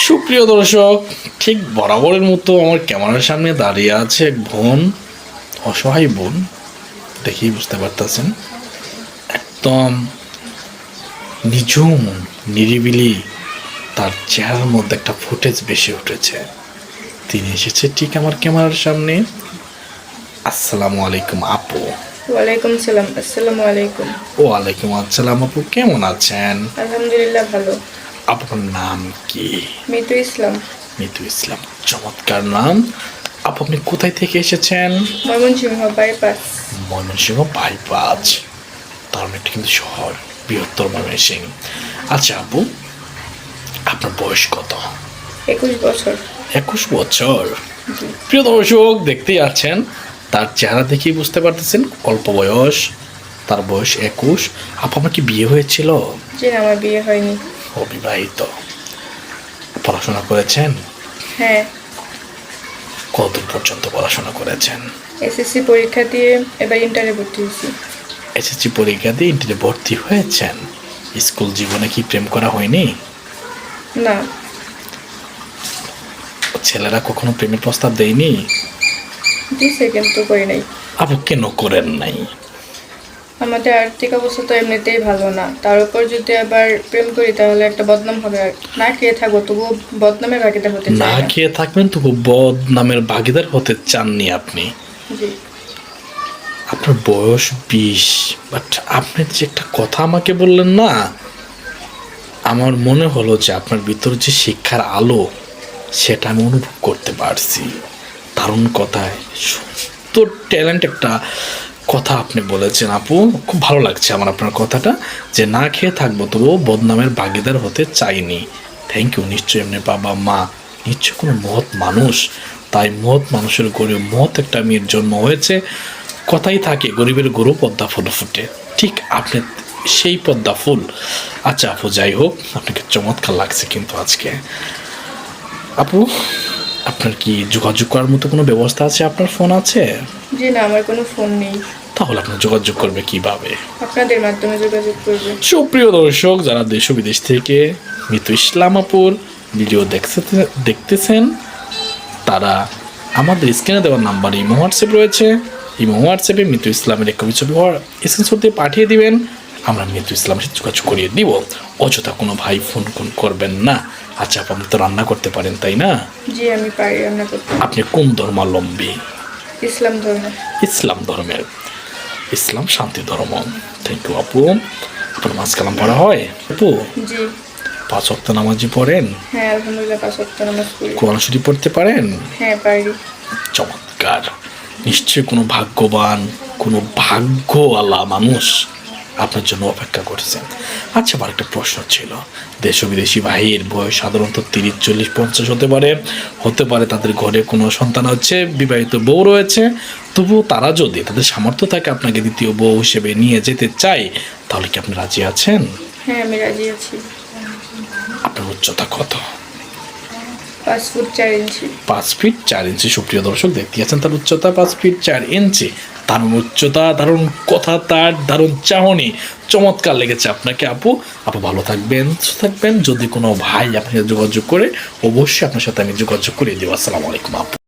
সুপ্রিয় দর্শক, ঠিক বরাবরের মতো আমার ক্যামেরার সামনে দাঁড়িয়ে আছে এক বোন, অসহায় বোন। দেখেই বুঝতে পারতেছেন, একদম নিঝুম নিরিবিলি তার চেহারার মধ্যে একটা ফুটেজ বেশি উঠেছে। তিনি এসেছে ঠিক আমার ক্যামেরার সামনে। আসসালামু আলাইকুম আপু। ওয়ালাইকুম সালাম। আসসালামু আলাইকুম। ওয়ালাইকুম আসসালাম আপু, কেমন আছেন? আলহামদুলিল্লাহ ভালো। আপনার নাম কি? মিতু ইসলাম। মিতু ইসলাম, চমৎকার নাম। আপু আপনি কোথায় থেকে এসেছেন? ময়মনসিংহ বাইপাস। ময়মনসিংহ বাইপাস, তার মানে এটা কিন্তু শহর, বৃহত্তর ময়মনসিংহ। আচ্ছা আপু, আপনার বয়স কত? 21 বছর। 21 বছর। জি। প্রিয় দর্শক, দেখতেই আছেন, তার চেহারা দেখেই বুঝতে পারতেছেন অল্প বয়স, তার বয়স 21। আপু আমার কি বিয়ে হয়েছিল? জি না, আমার বিয়ে হয়নি। অবিবাহিত। পড়াশোনা করেছেন? হ্যাঁ, কতদূর পর্যন্ত পড়াশোনা করেছেন? এসএসসি পরীক্ষা দিয়ে এবার ইন্টারে ভর্তি হয়েছি। এসএসসি পরীক্ষা দিয়ে ইন্টারে ভর্তি হয়েছেন। স্কুল জীবনে কি প্রেম করা হয়নি? না। ছেলেরা কখনো প্রেমের প্রস্তাব দেয়নি? দিছে কিন্তু করি নাই। আপু কেন করেন নাই? আমাদের আর্থিক অবস্থা তো এমনিতেই ভালো না, তার উপর যদি আবার প্রেম করি তাহলে একটা বদনাম হবে। আর না খেয়ে থাকবো তবুও বদনামের ভাগিদার হতে চাই না না। খেয়ে থাকবেন তবু বদনামের ভাগিদার হতে চাননি আপনি? জি। আপনার বয়স 20, বাট আপনি যে একটা কথা আমাকে বললেন না, আমার মনে হলো যে আপনার ভিতরে যে শিক্ষার আলো, সেটা আমি অনুভব করতে পারছি। দারুণ কথায় সুন্দর ট্যালেন্ট একটা কথা আপনি বলেছেন আপু, খুব ভালো লাগছে আমার আপনার কথাটা, যে না খেয়ে থাকবো তবুও বদনামের ভাগিদার হতে চাইনি। Thank you. নিশ্চয়ই এমনি বাবা মা নিশ্চয় কোনো মহৎ মানুষ, তাই মহৎ মানুষের গড়ে মহৎ একটা মেয়ের জন্ম হয়েছে। কথাই থাকে, গরিবের গরু পদ্মা ফুল ফুটে, ঠিক আপনি সেই পদ্মা ফুল। আচ্ছা আপু, যাই হোক, আপনাকে চমৎকার লাগছে কিন্তু আজকে। আপু, আপনার কি যোগাযোগ করার মতো কোনো ব্যবস্থা আছে? আপনার ফোন আছে? জি না, আমার কোনো ফোন নেই। তাহলে আপনার যোগাযোগ করবে কিভাবে? আপনাদের মাধ্যমে যোগাযোগ করবে। সুপ্রিয় দর্শক, যারা দেশ ও বিদেশ থেকে মিতু ইসলাম আপুর ভিডিও দেখতেছেন, তারা আমাদের স্ক্রিনে দেওয়ার নাম্বার ইমো হোয়াটসঅ্যাপ রয়েছে, ইমো হোয়াটসঅ্যাপে মিতু ইসলামের এক কবি ছবি স্ক্রিনশট দিয়ে পাঠিয়ে দিবেন। আমরা মিতু ইসলামের সাথে যোগাযোগ করিয়ে দিব। অযথা কোনো ভাই ফোন করবেন না। আচ্ছা আপনি তো রান্না করতে পারেন, তাই না? জি, আমি পারি রান্না করতে। আপনি কোন ধর্মাবলম্বী? ইসলাম ধর্ম। ইসলাম ধর্মের। ইসলাম শান্তি ধর্ম। থ্যাংক ইউ আপু। আপনার নামাজ কালাম পড়া হয় আপু? জি। 5 ওয়াক্ত নামাজি পড়েন? হ্যাঁ, আলহামদুলিল্লাহ 5 ওয়াক্ত নামাজ পড়ি। কোরআন শরীফ পড়তে পারেন? হ্যাঁ, পারি। চমৎকার। নিশ্চয়ই কোনো ভাগ্যবান, কোনো ভাগ্যওয়ালা মানুষ আপনার জন্য অপেক্ষা করছেন। আচ্ছা, আমার একটা প্রশ্ন ছিল। দেশ ও বিদেশি ভাইয়ের বয়স সাধারণত 30, 40, 50 হতে পারে তাদের ঘরে কোনো সন্তান আছে, বিবাহিত বউ রয়েছে। তবুও তারা যদি তাদের সামর্থ্য থাকে আপনাকে দ্বিতীয় বউ হিসেবে নিয়ে যেতে চায়, তাহলে কি আপনি রাজি আছেন? হ্যাঁ, আমি রাজি আছি। আপনার উচ্চতা কত? 5 ফুট 4 ইঞ্চি। 5 ফিট 4 ইঞ্চি। সুপ্রিয় দর্শক, দেখতে আছেন তার উচ্চতা 5 ফিট 4 ইঞ্চি। দারুণ উচ্চতা, দারুণ কথা, তার দারুণ চাহনি। চমৎকার লেগেছে আপনাকে আপু। আপু ভালো থাকবেন, সুস্থ থাকবেন। যদি কোনো ভাই আপনার সাথে যোগাযোগ করে, অবশ্যই আপনার সাথে আমি যোগাযোগ করিয়ে দেবো। আসসালামু আলাইকুম আপু।